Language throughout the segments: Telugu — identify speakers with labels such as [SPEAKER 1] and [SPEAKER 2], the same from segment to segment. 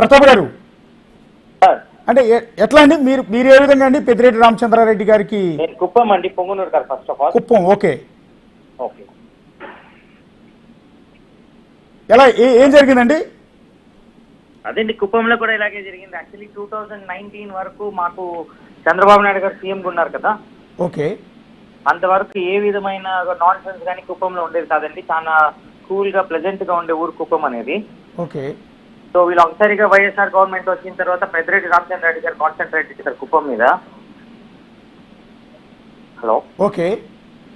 [SPEAKER 1] ప్రతాప్ గారు
[SPEAKER 2] సార్
[SPEAKER 1] అంటే ఎట్లా అండి మీరు మీరు ఏ విధంగా అండి పెద్దిరెడ్డి రామచంద్రారెడ్డి గారికి?
[SPEAKER 2] నేను కుప్పం అండి, పొంగునూరు గారు. First of all
[SPEAKER 1] Kuppam. Okay,
[SPEAKER 2] okay.
[SPEAKER 1] ఎలా ఏం జరిగిందండి?
[SPEAKER 2] అదేండి, కుప్పంలో కూడా ఇలాగే జరిగింది. యాక్చువల్లీ 2019 వరకు మాకు చంద్రబాబు నాయుడు గారు సీఎంగా ఉన్నారు కదా,
[SPEAKER 1] ఓకే.
[SPEAKER 2] అంతవరకు ఏ విధమైన నాన్ సెన్స్ కానీ కుప్పంలో ఉండేది కాదండి. చాలా కూల్ గా ప్లెజెంట్ గా ఉండే ఊరు కుప్పం అనేది.
[SPEAKER 1] ఓకే.
[SPEAKER 2] సో వీళ్ళు ఒకసారిగా వైఎస్ఆర్ గవర్నమెంట్ వచ్చిన తర్వాత పెద్దిరెడ్డి రామచంద్రారెడ్డి గారు కాన్సన్ట్రేట్ చేశారు కుప్పం మీద. Hello,
[SPEAKER 1] okay.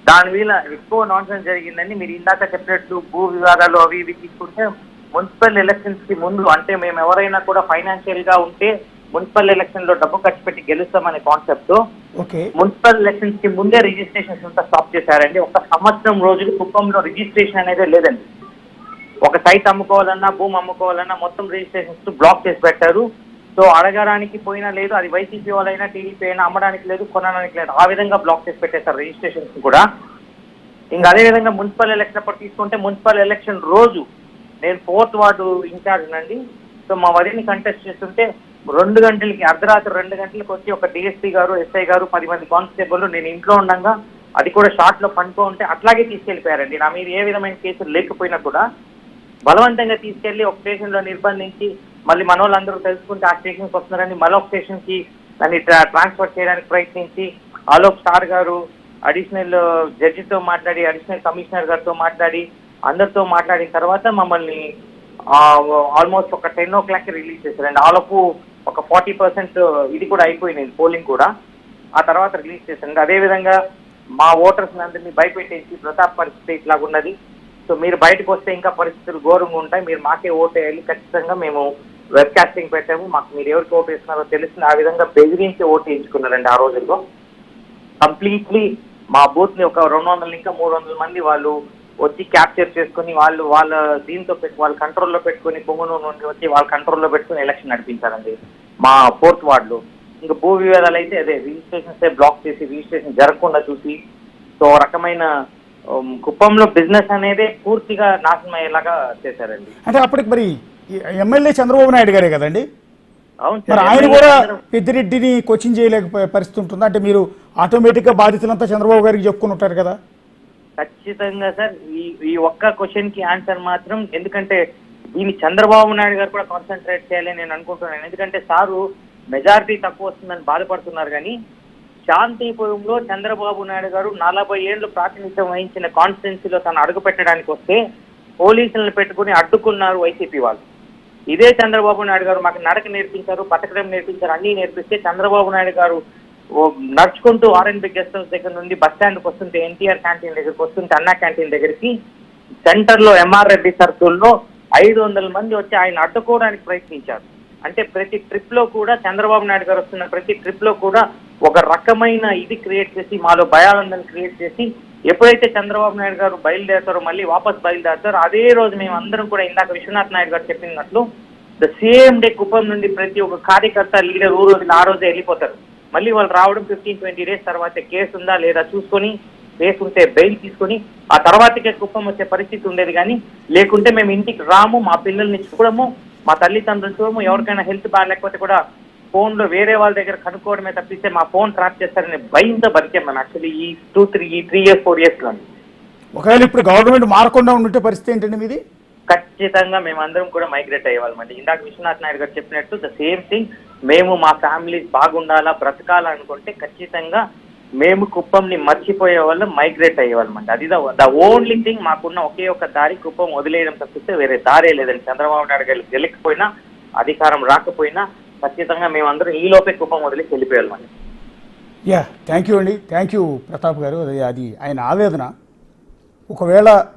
[SPEAKER 2] దాని మీద ఎక్కువ నాన్ సెన్స్ జరిగిందని మీరు ఇందాక చెప్పినట్లు భూ వివాదాలు అవి ఇవి తీసుకుంటే మున్సిపల్ ఎలక్షన్స్ కి ముందు, అంటే మేము ఎవరైనా కూడా ఫైనాన్షియల్ గా ఉంటే మున్సిపల్ ఎలక్షన్ లో డబ్బు ఖర్చు పెట్టి గెలుస్తామనే కాన్సెప్ట్
[SPEAKER 1] ఓకే.
[SPEAKER 2] మున్సిపల్ ఎలక్షన్స్ కి ముందే రిజిస్ట్రేషన్స్ అంతా స్టాప్ చేశారండి. ఒక సంవత్సరం రోజులు కుప్పంలో రిజిస్ట్రేషన్ అనేది లేదండి. ఒక సైట్ అమ్ముకోవాలన్నా భూమి అమ్ముకోవాలన్నా మొత్తం రిజిస్ట్రేషన్స్ బ్లాక్ చేసి పెట్టారు. సో అడగడానికి పోయినా లేదు, అది వైసీపీ వాళ్ళైనా టీడీపీ అయినా అమ్మడానికి లేదు, కొనడానికి లేదు, ఆ విధంగా బ్లాక్ చేసి పెట్టేశారు రిజిస్ట్రేషన్స్ కూడా. ఇంకా అదే విధంగా మున్సిపల్ ఎలక్షన్ అప్పుడు తీసుకుంటే మున్సిపల్ ఎలక్షన్ రోజు నేను 4th వార్డు ఇన్ఛార్జ్ నండి. సో మా వదిలిని కంటెస్ట్ చేస్తుంటే 2 గంటలకి, అర్ధరాత్రి 2 గంటలకు వచ్చి ఒక డిఎస్పీ గారు, ఎస్ఐ గారు, 10 మంది కానిస్టేబుల్, నేను ఇంట్లో ఉండగా అది కూడా షార్ట్ లో పండుకో ఉంటే అట్లాగే తీసుకెళ్లిపోయారండి. నా మీద ఏ విధమైన కేసులు లేకపోయినా కూడా బలవంతంగా తీసుకెళ్లి ఒక స్టేషన్ లో నిర్బంధించి మళ్ళీ మన వాళ్ళందరూ తెలుసుకుంటే ఆ స్టేషన్కి వస్తున్నారని మరొక స్టేషన్ కి దాన్ని ట్రాన్స్ఫర్ చేయడానికి ప్రయత్నించి ఆలోక్ స్టార్ గారు అడిషనల్ జడ్జితో మాట్లాడి, అడిషనల్ కమిషనర్ గారితో మాట్లాడి, అందరితో మాట్లాడిన తర్వాత మమ్మల్ని ఆల్మోస్ట్ ఒక 10 o'clock రిలీజ్ చేశారండి. ఆలోపు ఒక 40% ఇది కూడా అయిపోయింది, పోలింగ్ కూడా. ఆ తర్వాత రిలీజ్ చేశారండి. అదేవిధంగా మా ఓటర్స్ అందరినీ భయపెట్టేసి ప్రతాప్ పరిస్థితి ఇట్లాగున్నది, సో మీరు బయటకు వస్తే ఇంకా పరిస్థితులు ఘోరంగా ఉంటాయి, మీరు మాకే ఓటు వేయాలి, ఖచ్చితంగా మేము వెబ్ కాస్టింగ్ పెట్టాము, మాకు మీరు ఎవరికి ఓటు వేస్తున్నారో తెలిసింది, ఆ విధంగా బెదిరించి ఓటు వేయించుకున్నారండి. ఆ రోజుల్లో కంప్లీట్లీ మా బూత్ ని ఒక 200 ఇంకా 300 మంది వాళ్ళు వచ్చి క్యాప్చర్ చేసుకుని వాళ్ళ దీంతో వాళ్ళ కంట్రోల్లో పెట్టుకుని పొంగునూరు నుండి వచ్చి వాళ్ళ కంట్రోల్లో పెట్టుకుని ఎలక్షన్ నడిపించారండి మా 4th వార్డులో. ఇంకా భూ వివాదాలు అయితే అదే రిజిస్ట్రేషన్స్ బ్లాక్ చేసి రిజిస్ట్రేషన్ జరగకుండా చూసి, సో రకమైన కుప్పంలో బిజినెస్ అనేది పూర్తిగా నాశనం అయ్యేలాగా చేశారండి.
[SPEAKER 1] అంటే అప్పటికి మరి ఎమ్మెల్యే చంద్రబాబు నాయుడు గారే కదండి?
[SPEAKER 2] అవును
[SPEAKER 1] మరి ఆయన కూడా పెద్దిరెడ్డిని కోచింగ్ చేయలేకపోయే పరిస్థితి ఉంటుంది. అంటే మీరు ఆటోమేటిక్ గా బాధితులంతా చంద్రబాబు గారికి చెప్పుకుని ఉంటారు కదా?
[SPEAKER 2] ఖచ్చితంగా సార్. ఈ ఒక్క క్వశ్చన్ కి ఆన్సర్ మాత్రం, ఎందుకంటే దీన్ని చంద్రబాబు నాయుడు గారు కూడా కాన్సన్ట్రేట్ చేయాలని నేను అనుకుంటున్నాను. ఎందుకంటే సారు మెజారిటీ తక్కువ వస్తుందని బాధపడుతున్నారు, కానీ శాంతిపురంలో చంద్రబాబు నాయుడు గారు 40 ఏళ్లు ప్రాతినిధ్యం వహించిన కాన్స్టిట్యున్సీలో తను అడుగు పెట్టడానికి వస్తే పోలీసులను పెట్టుకుని అడ్డుకున్నారు వైసీపీ వాళ్ళు. ఇదే చంద్రబాబు నాయుడు గారు మాకు నడక నేర్పించారు, బతకడం నేర్పించారు, అన్నీ నేర్పిస్తే చంద్రబాబు నాయుడు గారు నడుచుకుంటూ ఆర్ఎన్బి గెస్ట్ హౌస్ దగ్గర నుండి బస్ స్టాండ్కి వస్తుంటే, ఎన్టీఆర్ క్యాంటీన్ దగ్గరికి వస్తుంటే, అన్నా క్యాంటీన్ దగ్గరికి సెంటర్ లో ఎంఆర్ రెడ్డి సర్కిల్లో 500 మంది వచ్చి ఆయన అడ్డుకోవడానికి ప్రయత్నించారు. అంటే ప్రతి ట్రిప్ లో కూడా చంద్రబాబు నాయుడు గారు వస్తున్న ప్రతి ట్రిప్ లో కూడా ఒక రకమైన ఇది క్రియేట్ చేసి, మాలో భయాలందరినీ క్రియేట్ చేసి, ఎప్పుడైతే చంద్రబాబు నాయుడు గారు బయలుదేరతారో మళ్ళీ వాపస్ బయలుదేరతారో అదే రోజు మేము అందరం కూడా ఇందాక విశ్వనాథ్ నాయుడు గారు చెప్పినట్లు ద సేమ్ డే కుప్పం నుండి ప్రతి ఒక్క కార్యకర్త లీడర్ ఊరు ఆ రోజే వెళ్ళిపోతారు. మళ్ళీ వాళ్ళు రావడం 15-20 days తర్వాత కేసు ఉందా లేదా చూసుకొని, కేసు ఉంటే బెయిల్ తీసుకొని ఆ తర్వాతకే కుప్పం వచ్చే పరిస్థితి ఉండేది. కానీ లేకుంటే మేము ఇంటికి రాము, మా పిల్లల్ని చూడము, మా తల్లిదండ్రులు చూడము, ఎవరికైనా హెల్త్ బాగాలేకపోతే కూడా ఫోన్లో వేరే వాళ్ళ దగ్గర కనుక్కోవడమే తప్పిస్తే మా ఫోన్ ట్రాప్ చేస్తారనే భయంతో బతికాం మనం యాక్చువల్లీ ఈ 3 years 4 years లో.
[SPEAKER 1] ఒకవేళ ఇప్పుడు గవర్నమెంట్ మారకుండా ఉండే పరిస్థితి ఏంటండి మీది?
[SPEAKER 2] ఖచ్చితంగా మేమందరం కూడా మైగ్రేట్ అయ్యేవాళ్ళమండి. ఇందాక విశ్వనాథ్ నాయుడు గారు చెప్పినట్టు ద సేమ్ థింగ్, మేము మా ఫ్యామిలీస్ బాగుండాలా, బ్రతకాలనుకుంటే ఖచ్చితంగా మేము కుప్పంని మర్చిపోయే వాళ్ళం, మైగ్రేట్ అయ్యేవాళ్ళమండి. అది ద ఓన్లీ థింగ్. మాకున్న ఒకే ఒక దారి కుప్పం వదిలేయడం తప్పిస్తే వేరే దారే లేదండి. చంద్రబాబు నాయుడు గారు గెలకపోయినా, అధికారం రాకపోయినా ఖచ్చితంగా మేమందరం ఈ లోపే కుప్పం వదిలేసి వెళ్ళిపోయామండి.
[SPEAKER 1] థ్యాంక్ యూ అండి, థ్యాంక్ యూ ప్రతాప్ గారు. అది ఆయన ఆవేదన. ఒకవేళ